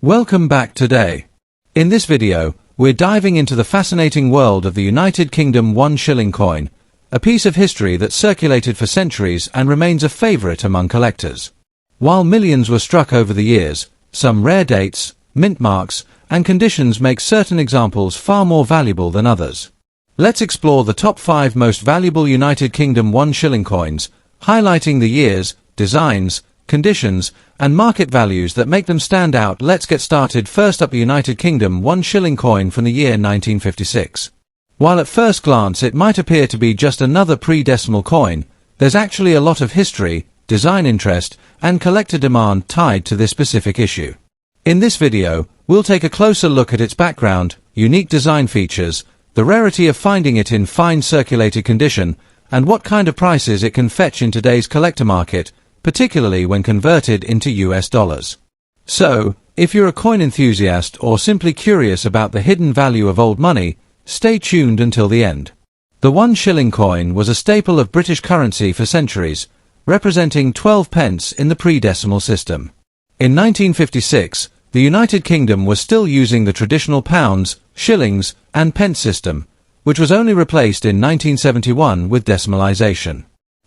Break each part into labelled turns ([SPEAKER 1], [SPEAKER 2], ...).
[SPEAKER 1] Welcome back today. In this video, we're diving into the fascinating world of the United Kingdom 1 shilling coin, a piece of history that circulated for centuries and remains a favorite among collectors. While millions were struck over the years, some rare dates, mint marks, and conditions make certain examples far more valuable than others. Let's explore the top 5 most valuable United Kingdom 1 shilling coins, highlighting the years, designs, conditions, and market values that make them stand out. Let's get started. First up, the United Kingdom 1 shilling coin from the year 1956. While at first glance it might appear to be just another pre-decimal coin, there's actually a lot of history, design interest, and collector demand tied to this specific issue. In this video, we'll take a closer look at its background, unique design features, the rarity of finding it in fine circulated condition, and what kind of prices it can fetch in today's collector market, particularly when converted into US dollars. So, if you're a coin enthusiast or simply curious about the hidden value of old money, stay tuned until the end. The 1 shilling coin was a staple of British currency for centuries, representing 12 pence in the pre-decimal system. In 1956, the United Kingdom was still using the traditional pounds, shillings, and pence system, which was only replaced in 1971 with decimalisation.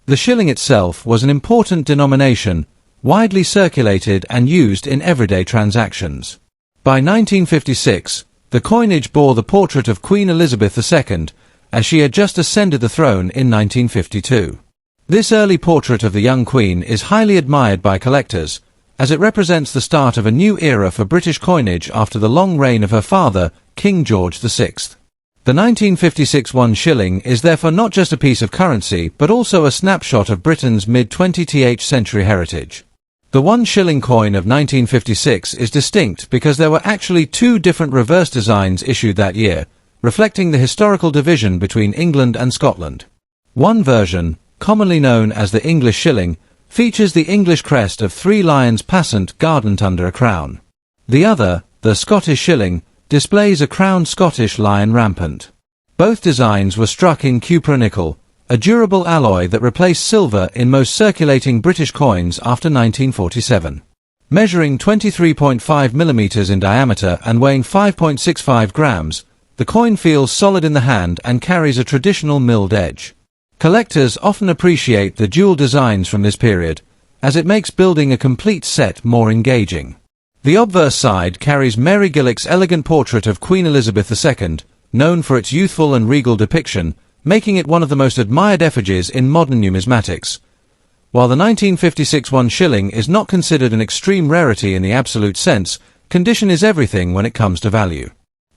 [SPEAKER 1] The shilling itself was an important denomination, widely circulated and used in everyday transactions. By 1956, the coinage bore the portrait of Queen Elizabeth II, as she had just ascended the throne in 1952. This early portrait of the young Queen is highly admired by collectors, as it represents the start of a new era for British coinage after the long reign of her father, King George VI. The 1956 1 shilling is therefore not just a piece of currency but also a snapshot of Britain's mid-20th century heritage. The 1 shilling coin of 1956 is distinct because there were actually 2 different reverse designs issued that year, reflecting the historical division between England and Scotland. One version, commonly known as the English shilling, features the English crest of 3 lions passant guardant under a crown. The other, the Scottish shilling, displays a crowned Scottish lion rampant. Both designs were struck in cupronickel, a durable alloy that replaced silver in most circulating British coins after 1947. Measuring 23.5 mm in diameter and weighing 5.65 grams, the coin feels solid in the hand and carries a traditional milled edge. Collectors often appreciate the dual designs from this period, as it makes building a complete set more engaging. The obverse side carries Mary Gillick's elegant portrait of Queen Elizabeth II, known for its youthful and regal depiction, making it one of the most admired effigies in modern numismatics. While the 1956 1 shilling is not considered an extreme rarity in the absolute sense, condition is everything when it comes to value.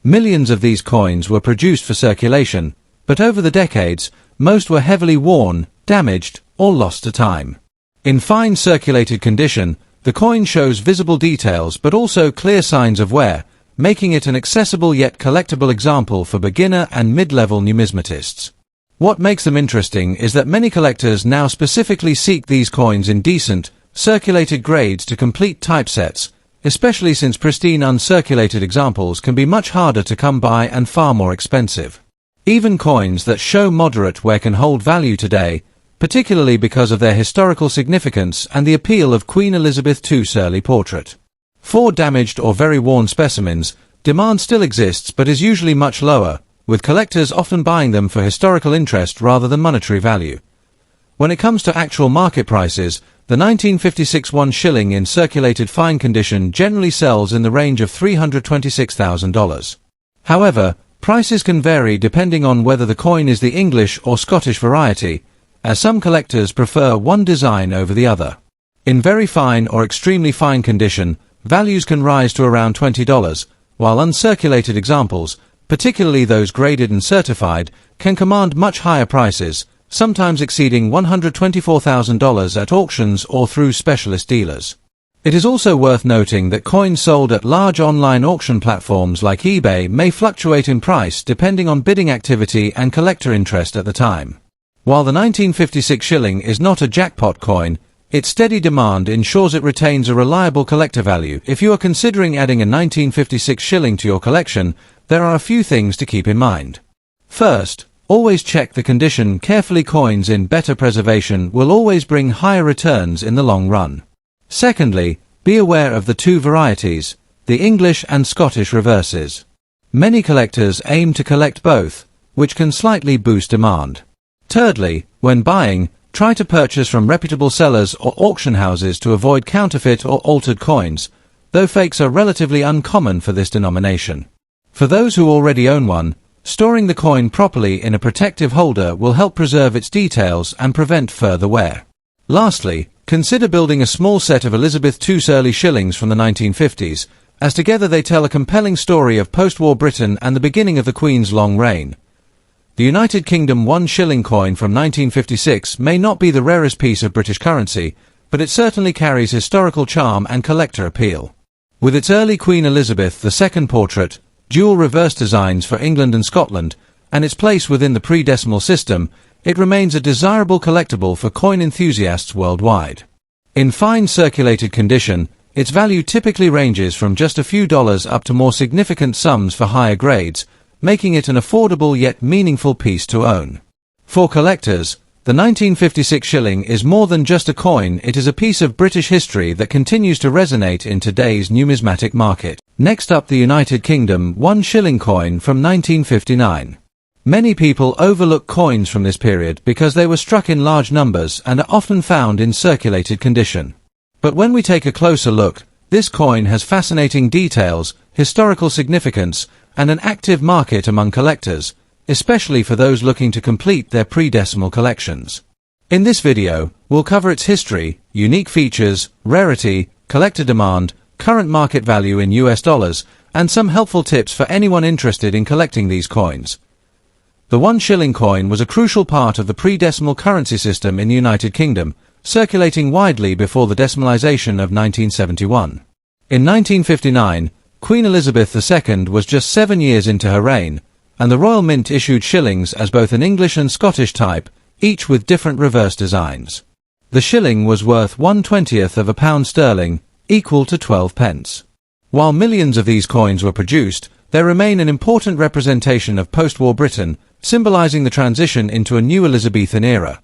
[SPEAKER 1] Millions of these coins were produced for circulation, but over the decades, most were heavily worn, damaged, or lost to time. In fine circulated condition, the coin shows visible details but also clear signs of wear, making it an accessible yet collectible example for beginner and mid-level numismatists. What makes them interesting is that many collectors now specifically seek these coins in decent, circulated grades to complete typesets, especially since pristine uncirculated examples can be much harder to come by and far more expensive. Even coins that show moderate wear can hold value today, particularly because of their historical significance and the appeal of Queen Elizabeth II's early portrait. For damaged or very worn specimens, demand still exists but is usually much lower, with collectors often buying them for historical interest rather than monetary value. When it comes to actual market prices, the 1956 1 shilling in circulated fine condition generally sells in the range of $326,000. However, prices can vary depending on whether the coin is the English or Scottish variety, as some collectors prefer one design over the other. In very fine or extremely fine condition, values can rise to around $20, while uncirculated examples, particularly those graded and certified, can command much higher prices, sometimes exceeding $124,000 at auctions or through specialist dealers. It is also worth noting that coins sold at large online auction platforms like eBay may fluctuate in price depending on bidding activity and collector interest at the time. While the 1956 shilling is not a jackpot coin, its steady demand ensures it retains a reliable collector value. If you are considering adding a 1956 shilling to your collection, there are a few things to keep in mind. First, always check the condition carefully. Coins in better preservation will always bring higher returns in the long run. Secondly, be aware of the 2 varieties, the English and Scottish reverses. Many collectors aim to collect both, which can slightly boost demand. Thirdly, when buying, try to purchase from reputable sellers or auction houses to avoid counterfeit or altered coins, though fakes are relatively uncommon for this denomination. For those who already own one, storing the coin properly in a protective holder will help preserve its details and prevent further wear. Lastly, consider building a small set of Elizabeth II's early shillings from the 1950s, as together they tell a compelling story of post-war Britain and the beginning of the Queen's long reign. The United Kingdom 1 shilling coin from 1956 may not be the rarest piece of British currency, but it certainly carries historical charm and collector appeal. With its early Queen Elizabeth II portrait, dual reverse designs for England and Scotland, and its place within the pre-decimal system, it remains a desirable collectible for coin enthusiasts worldwide. In fine circulated condition, its value typically ranges from just a few dollars up to more significant sums for higher grades, making it an affordable yet meaningful piece to own. For collectors, the 1956 shilling is more than just a coin, it is a piece of British history that continues to resonate in today's numismatic market. Next up, the United Kingdom 1 shilling coin from 1959. Many people overlook coins from this period because they were struck in large numbers and are often found in circulated condition. But when we take a closer look, this coin has fascinating details, historical significance, and an active market among collectors, especially for those looking to complete their pre-decimal collections. In this video, we'll cover its history, unique features, rarity, collector demand, current market value in US dollars, and some helpful tips for anyone interested in collecting these coins. The 1 shilling coin was a crucial part of the pre-decimal currency system in the United Kingdom, circulating widely before the decimalisation of 1971. In 1959, Queen Elizabeth II was just 7 years into her reign, and the Royal Mint issued shillings as both an English and Scottish type, each with different reverse designs. The shilling was worth 1/20th of a pound sterling, equal to 12 pence. While millions of these coins were produced, they remain an important representation of post-war Britain, symbolising the transition into a new Elizabethan era.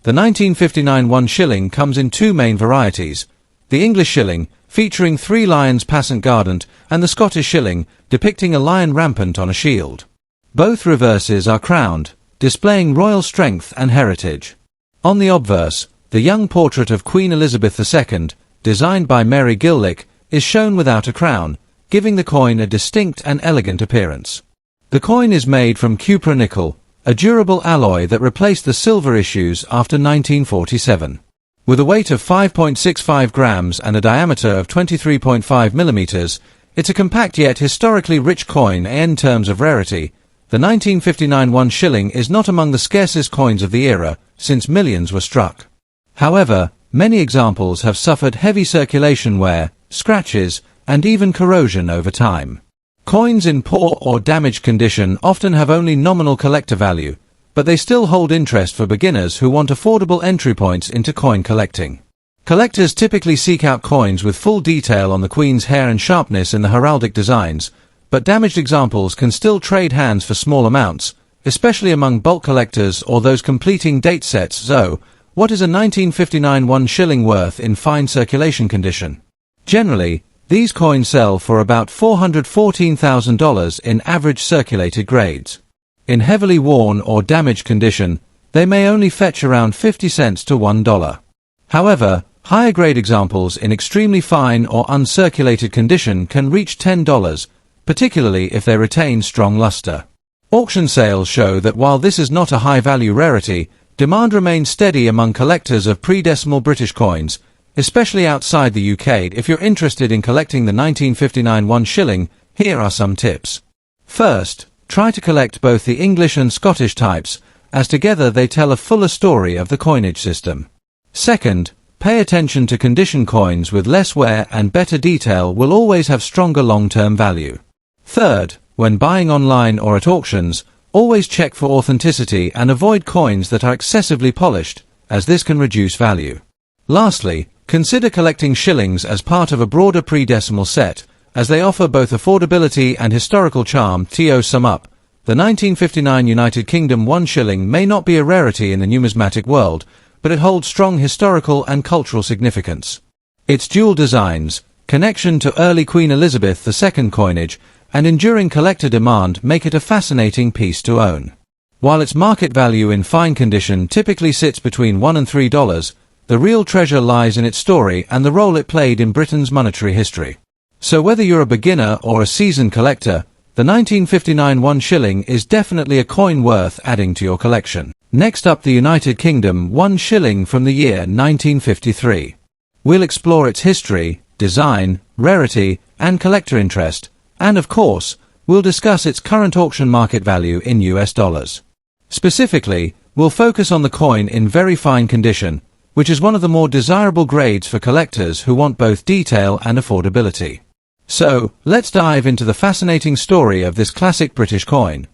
[SPEAKER 1] The 1959 1 shilling comes in two main varieties: the English shilling, featuring 3 lions passant guardant, and the Scottish shilling, depicting a lion rampant on a shield. Both reverses are crowned, displaying royal strength and heritage. On the obverse, the young portrait of Queen Elizabeth II, designed by Mary Gillick, is shown without a crown, giving the coin a distinct and elegant appearance. The coin is made from cupro-nickel, a durable alloy that replaced the silver issues after 1947. With a weight of 5.65 grams and a diameter of 23.5 millimeters, it's a compact yet historically rich coin in terms of rarity. The 1959 1 shilling is not among the scarcest coins of the era, since millions were struck. However, many examples have suffered heavy circulation wear, scratches, and even corrosion over time. Coins in poor or damaged condition often have only nominal collector value, but they still hold interest for beginners who want affordable entry points into coin collecting. Collectors typically seek out coins with full detail on the Queen's hair and sharpness in the heraldic designs, but damaged examples can still trade hands for small amounts, especially among bulk collectors or those completing date sets. So, what is a 1959 1 shilling worth in fine circulation condition? Generally, these coins sell for about $414,000 in average circulated grades. In heavily worn or damaged condition, they may only fetch around 50 cents to $1. However, higher grade examples in extremely fine or uncirculated condition can reach $10, particularly if they retain strong luster. Auction sales show that while this is not a high-value rarity, demand remains steady among collectors of pre-decimal British coins, especially outside the UK. If you're interested in collecting the 1959 1 shilling, here are some tips. First, try to collect both the English and Scottish types, as together they tell a fuller story of the coinage system. Second, pay attention to condition. Coins with less wear and better detail will always have stronger long-term value. Third, when buying online or at auctions, always check for authenticity and avoid coins that are excessively polished, as this can reduce value. Lastly, consider collecting shillings as part of a broader pre-decimal set, as they offer both affordability and historical charm. To sum up, the 1959 United Kingdom 1 shilling may not be a rarity in the numismatic world, but it holds strong historical and cultural significance. Its dual designs, connection to early Queen Elizabeth II coinage, and enduring collector demand make it a fascinating piece to own. While its market value in fine condition typically sits between $1 and $3, the real treasure lies in its story and the role it played in Britain's monetary history. So whether you're a beginner or a seasoned collector, the 1959 1 shilling is definitely a coin worth adding to your collection. Next up, the United Kingdom 1 shilling from the year 1953. We'll explore its history, design, rarity, and collector interest, and of course, we'll discuss its current auction market value in US dollars. Specifically, we'll focus on the coin in very fine condition, which is one of the more desirable grades for collectors who want both detail and affordability. So, let's dive into the fascinating story of this classic British coin.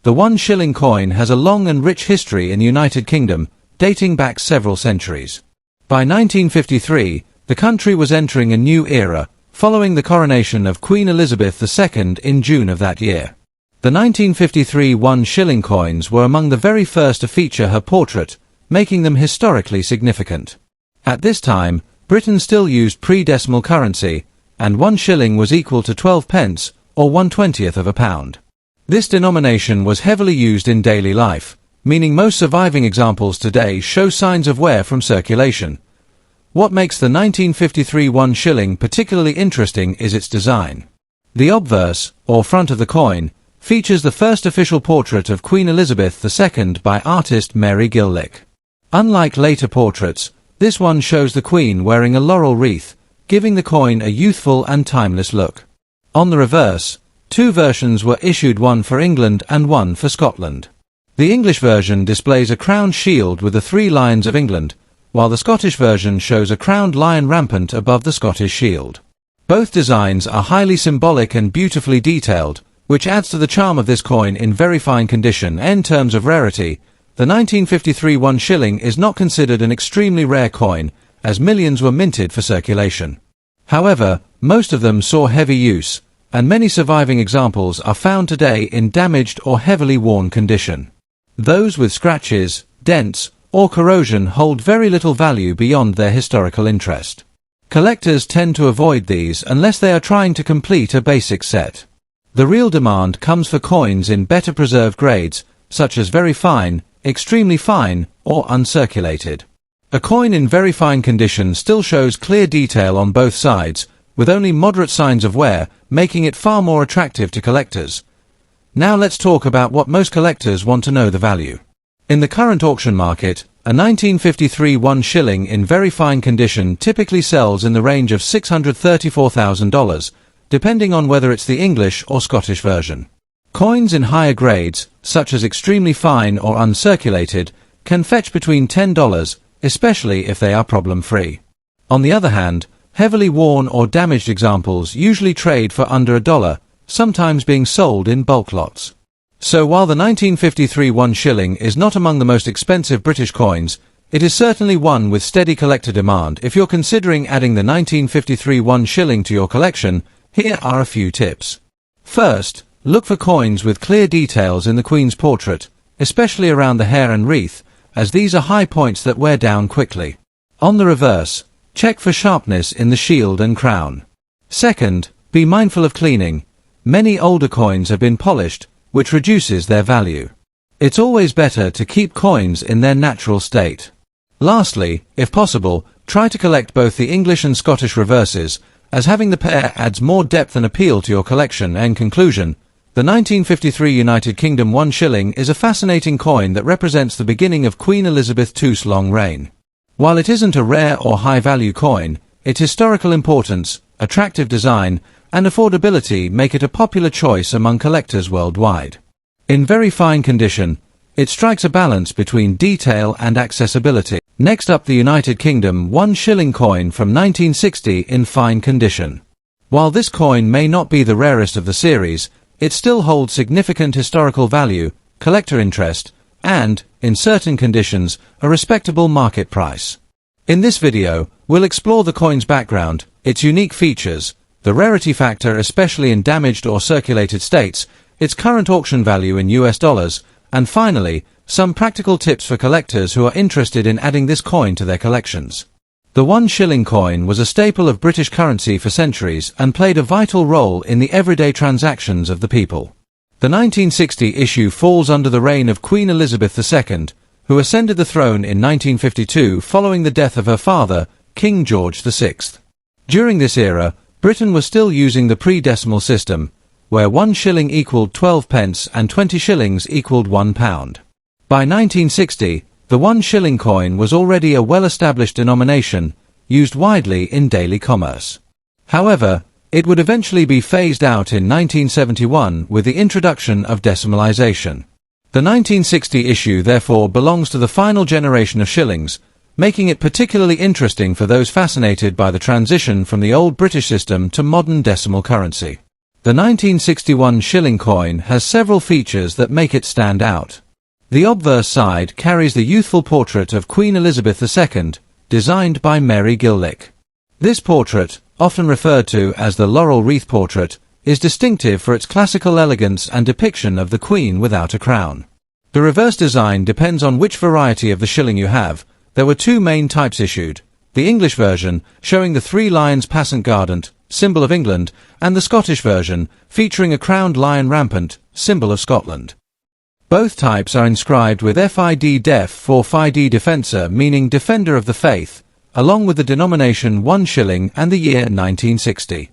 [SPEAKER 1] The 1 shilling coin has a long and rich history in the United Kingdom, dating back several centuries. By 1953, the country was entering a new era, following the coronation of Queen Elizabeth II in June of that year. The 1953 1 shilling coins were among the very first to feature her portrait, making them historically significant. At this time, Britain still used pre-decimal currency, and 1 shilling was equal to 12 pence, or 1/20th of a pound. This denomination was heavily used in daily life, meaning most surviving examples today show signs of wear from circulation. What makes the 1953 1 shilling particularly interesting is its design. The obverse, or front of the coin, features the first official portrait of Queen Elizabeth II by artist Mary Gillick. Unlike later portraits, this one shows the Queen wearing a laurel wreath, giving the coin a youthful and timeless look. On the reverse, two versions were issued, one for England and one for Scotland. The English version displays a crowned shield with the 3 lions of England, while the Scottish version shows a crowned lion rampant above the Scottish shield. Both designs are highly symbolic and beautifully detailed, which adds to the charm of this coin in very fine condition. In terms of rarity, the 1953 1 shilling is not considered an extremely rare coin, as millions were minted for circulation. However, most of them saw heavy use, and many surviving examples are found today in damaged or heavily worn condition. Those with scratches, dents, or corrosion hold very little value beyond their historical interest. Collectors tend to avoid these unless they are trying to complete a basic set. The real demand comes for coins in better preserved grades, such as very fine, extremely fine, or uncirculated. A coin in very fine condition still shows clear detail on both sides, with only moderate signs of wear, making it far more attractive to collectors. Now let's talk about what most collectors want to know: the value. In the current auction market, a 1953 1 shilling in very fine condition typically sells in the range of $634,000, depending on whether it's the English or Scottish version. Coins in higher grades, such as extremely fine or uncirculated, can fetch between $10, especially if they are problem-free. On the other hand, heavily worn or damaged examples usually trade for under $1, sometimes being sold in bulk lots. So while the 1953 1 shilling is not among the most expensive British coins, it is certainly one with steady collector demand. If you're considering adding the 1953 1 shilling to your collection, here are a few tips. First, look for coins with clear details in the Queen's portrait, especially around the hair and wreath, as these are high points that wear down quickly. On the reverse, check for sharpness in the shield and crown. Second, be mindful of cleaning. Many older coins have been polished, which reduces their value. It's always better to keep coins in their natural state. Lastly, if possible, try to collect both the English and Scottish reverses, as having the pair adds more depth and appeal to your collection. In conclusion, the 1953 United Kingdom 1 shilling is a fascinating coin that represents the beginning of Queen Elizabeth II's long reign. While it isn't a rare or high-value coin, its historical importance, attractive design, and affordability make it a popular choice among collectors worldwide. In very fine condition, it strikes a balance between detail and accessibility. Next up, the United Kingdom 1 shilling coin from 1960 in fine condition. While this coin may not be the rarest of the series, it still holds significant historical value, collector interest, and, in certain conditions, a respectable market price. In this video, we'll explore the coin's background, its unique features, the rarity factor especially in damaged or circulated states, its current auction value in US dollars, and finally, some practical tips for collectors who are interested in adding this coin to their collections. The 1 shilling coin was a staple of British currency for centuries and played a vital role in the everyday transactions of the people. The 1960 issue falls under the reign of Queen Elizabeth II, who ascended the throne in 1952 following the death of her father, King George VI. During this era, Britain was still using the pre-decimal system, where 1 shilling equaled 12 pence and 20 shillings equaled £1. By 1960, the 1 shilling coin was already a well-established denomination, used widely in daily commerce. However, it would eventually be phased out in 1971 with the introduction of decimalisation. The 1960 issue therefore belongs to the final generation of shillings, making it particularly interesting for those fascinated by the transition from the old British system to modern decimal currency. The 1961 shilling coin has several features that make it stand out. The obverse side carries the youthful portrait of Queen Elizabeth II, designed by Mary Gillick. This portrait, often referred to as the laurel wreath portrait, is distinctive for its classical elegance and depiction of the Queen without a crown. The reverse design depends on which variety of the shilling you have. There were two main types issued: the English version, showing the 3 lions passant guardant, symbol of England, and the Scottish version, featuring a crowned lion rampant, symbol of Scotland. Both types are inscribed with FID Def for Fide Defensor, meaning Defender of the Faith, along with the denomination 1 shilling and the year 1960.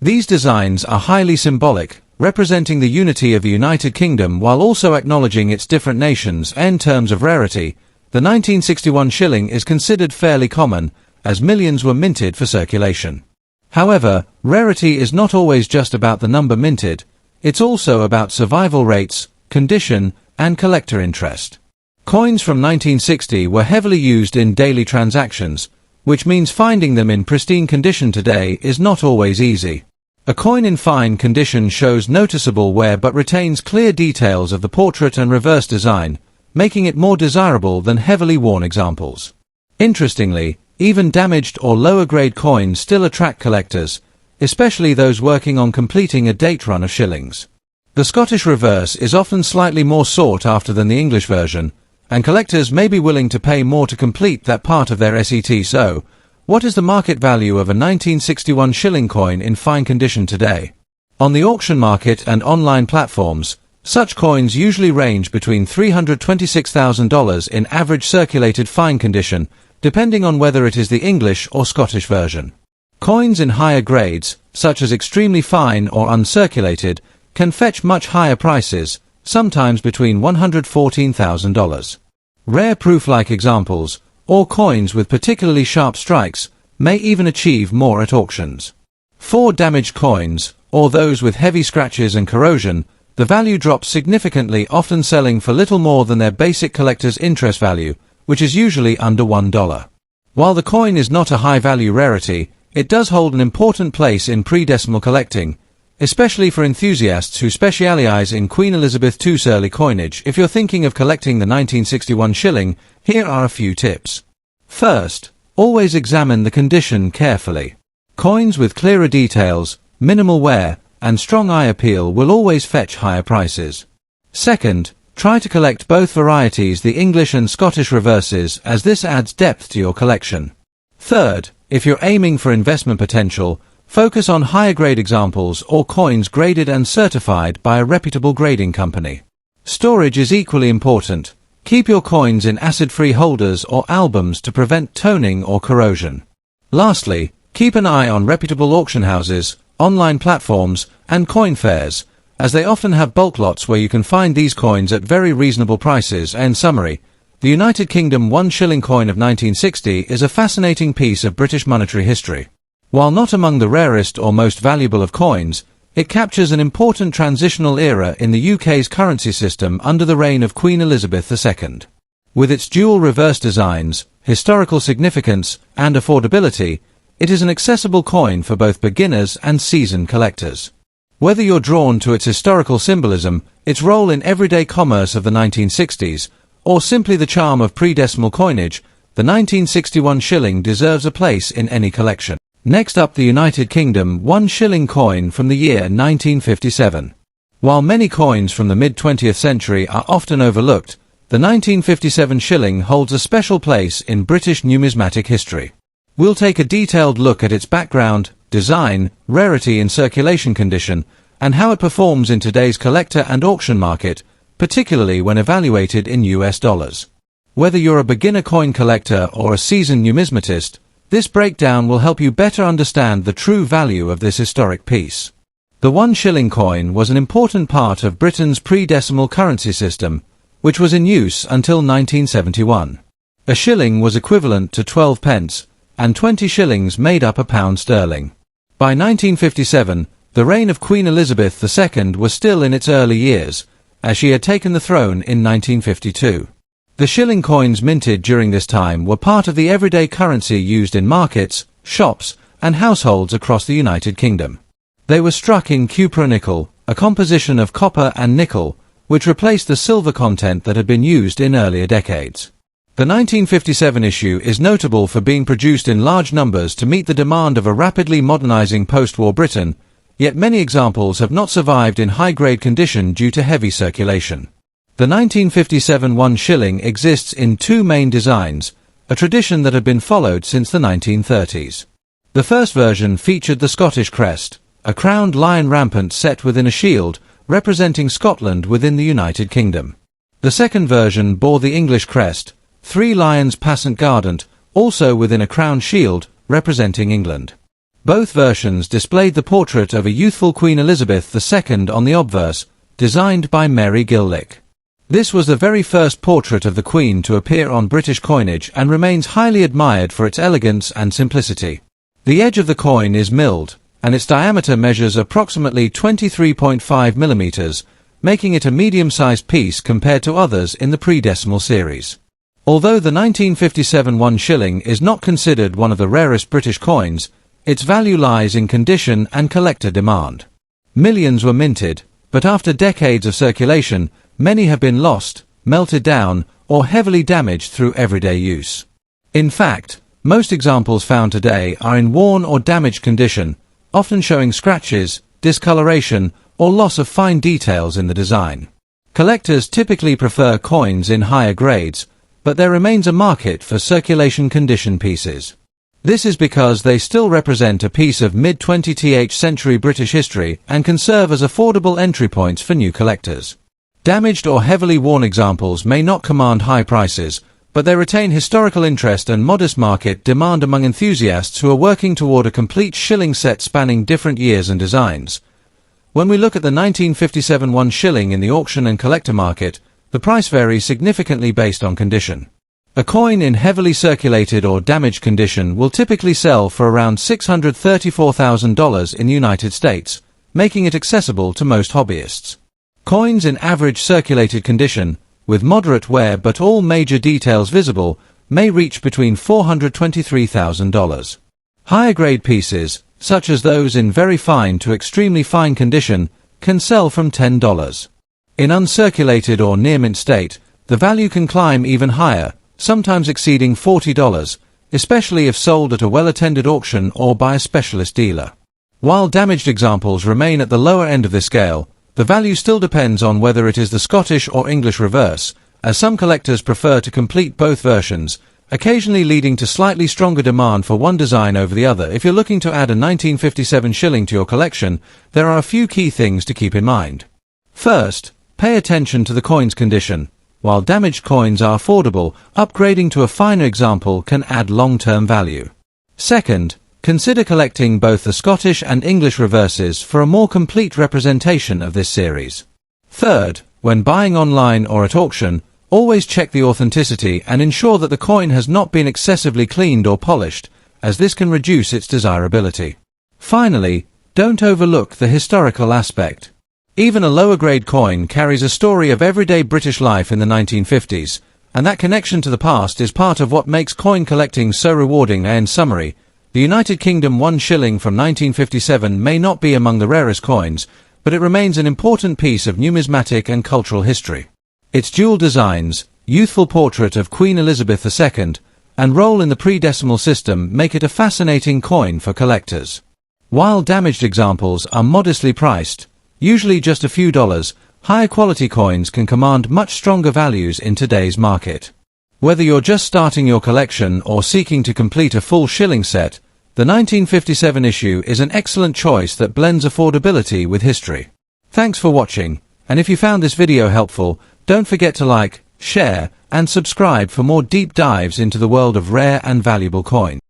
[SPEAKER 1] These designs are highly symbolic, representing the unity of the United Kingdom while also acknowledging its different nations. In terms of rarity, the 1961 shilling is considered fairly common, as millions were minted for circulation. However, rarity is not always just about the number minted, it's also about survival rates, condition, and collector interest. Coins from 1960 were heavily used in daily transactions, which means finding them in pristine condition today is not always easy. A coin in fine condition shows noticeable wear but retains clear details of the portrait and reverse design, making it more desirable than heavily worn examples. Interestingly, even damaged or lower-grade coins still attract collectors, especially those working on completing a date run of shillings. The Scottish reverse is often slightly more sought after than the English version, and collectors may be willing to pay more to complete that part of their set. So, what is the market value of a 1961 shilling coin in fine condition today? On the auction market and online platforms, such coins usually range between $326,000 in average circulated fine condition, depending on whether it is the English or Scottish version. Coins in higher grades, such as extremely fine or uncirculated, can fetch much higher prices, sometimes between $114,000. Rare proof-like examples, or coins with particularly sharp strikes, may even achieve more at auctions. For damaged coins, or those with heavy scratches and corrosion, the value drops significantly, often selling for little more than their basic collector's interest value, which is usually under $1. While the coin is not a high-value rarity, it does hold an important place in pre-decimal collecting, especially for enthusiasts who specialize in Queen Elizabeth II's early coinage. If you're thinking of collecting the 1961 shilling, here are a few tips. First, always examine the condition carefully. Coins with clearer details, minimal wear, and strong eye appeal will always fetch higher prices. Second, try to collect both varieties, the English and Scottish reverses, as this adds depth to your collection. Third, if you're aiming for investment potential, focus on higher grade examples or coins graded and certified by a reputable grading company. Storage is equally important. Keep your coins in acid-free holders or albums to prevent toning or corrosion. Lastly, keep an eye on reputable auction houses, online platforms, and coin fairs, as they often have bulk lots where you can find these coins at very reasonable prices. In summary, the United Kingdom 1 shilling coin of 1960 is a fascinating piece of British monetary history. While not among the rarest or most valuable of coins, it captures an important transitional era in the UK's currency system under the reign of Queen Elizabeth II. With its dual reverse designs, historical significance, and affordability, it is an accessible coin for both beginners and seasoned collectors. Whether you're drawn to its historical symbolism, its role in everyday commerce of the 1960s, or simply the charm of pre-decimal coinage, the 1961 shilling deserves a place in any collection. Next up, the United Kingdom 1 shilling coin from the year 1957. While many coins from the mid-20th century are often overlooked, the 1957 shilling holds a special place in British numismatic history. We'll take a detailed look at its background, design, rarity and circulation condition, and how it performs in today's collector and auction market, particularly when evaluated in US dollars. Whether you're a beginner coin collector or a seasoned numismatist, this breakdown will help you better understand the true value of this historic piece. The 1 shilling coin was an important part of Britain's pre-decimal currency system, which was in use until 1971. A shilling was equivalent to 12 pence, and 20 shillings made up a pound sterling. By 1957, the reign of Queen Elizabeth II was still in its early years, as she had taken the throne in 1952. The shilling coins minted during this time were part of the everyday currency used in markets, shops, and households across the United Kingdom. They were struck in cupronickel, a composition of copper and nickel, which replaced the silver content that had been used in earlier decades. The 1957 issue is notable for being produced in large numbers to meet the demand of a rapidly modernizing post-war Britain, yet many examples have not survived in high-grade condition due to heavy circulation. The 1957 1 shilling exists in 2 main designs, a tradition that had been followed since the 1930s. The first version featured the Scottish crest, a crowned lion rampant set within a shield, representing Scotland within the United Kingdom. The second version bore the English crest, 3 lions passant guardant, also within a crowned shield, representing England. Both versions displayed the portrait of a youthful Queen Elizabeth II on the obverse, designed by Mary Gillick. This was the very first portrait of the Queen to appear on British coinage and remains highly admired for its elegance and simplicity. The edge of the coin is milled, and its diameter measures approximately 23.5 millimeters, making it a medium-sized piece compared to others in the pre-decimal series. Although the 1957 1 shilling is not considered one of the rarest British coins, its value lies in condition and collector demand. Millions were minted, but after decades of circulation, many have been lost, melted down, or heavily damaged through everyday use. In fact, most examples found today are in worn or damaged condition, often showing scratches, discoloration, or loss of fine details in the design. Collectors typically prefer coins in higher grades, but there remains a market for circulation condition pieces. This is because they still represent a piece of mid-20th century British history and can serve as affordable entry points for new collectors. Damaged or heavily worn examples may not command high prices, but they retain historical interest and modest market demand among enthusiasts who are working toward a complete shilling set spanning different years and designs. When we look at the 1957 1 shilling in the auction and collector market, the price varies significantly based on condition. A coin in heavily circulated or damaged condition will typically sell for around $634,000 in the United States, making it accessible to most hobbyists. Coins in average circulated condition, with moderate wear but all major details visible, may reach between $423,000. Higher grade pieces, such as those in very fine to extremely fine condition, can sell from $10. In uncirculated or near mint state, the value can climb even higher, sometimes exceeding $40, especially if sold at a well-attended auction or by a specialist dealer. While damaged examples remain at the lower end of this scale, the value still depends on whether it is the Scottish or English reverse, as some collectors prefer to complete both versions, occasionally leading to slightly stronger demand for one design over the other. If you're looking to add a 1957 shilling to your collection, there are a few key things to keep in mind. First, pay attention to the coin's condition. While damaged coins are affordable, upgrading to a finer example can add long-term value. Second, consider collecting both the Scottish and English reverses for a more complete representation of this series. Third, when buying online or at auction, always check the authenticity and ensure that the coin has not been excessively cleaned or polished, as this can reduce its desirability. Finally, don't overlook the historical aspect. Even a lower grade coin carries a story of everyday British life in the 1950s, and that connection to the past is part of what makes coin collecting so rewarding. In summary, the United Kingdom 1 shilling from 1957 may not be among the rarest coins, but it remains an important piece of numismatic and cultural history. Its dual designs, youthful portrait of Queen Elizabeth II, and role in the pre-decimal system make it a fascinating coin for collectors. While damaged examples are modestly priced, usually just a few dollars, higher quality coins can command much stronger values in today's market. Whether you're just starting your collection or seeking to complete a full shilling set, the 1957 issue is an excellent choice that blends affordability with history. Thanks for watching, and if you found this video helpful, don't forget to like, share, and subscribe for more deep dives into the world of rare and valuable coin.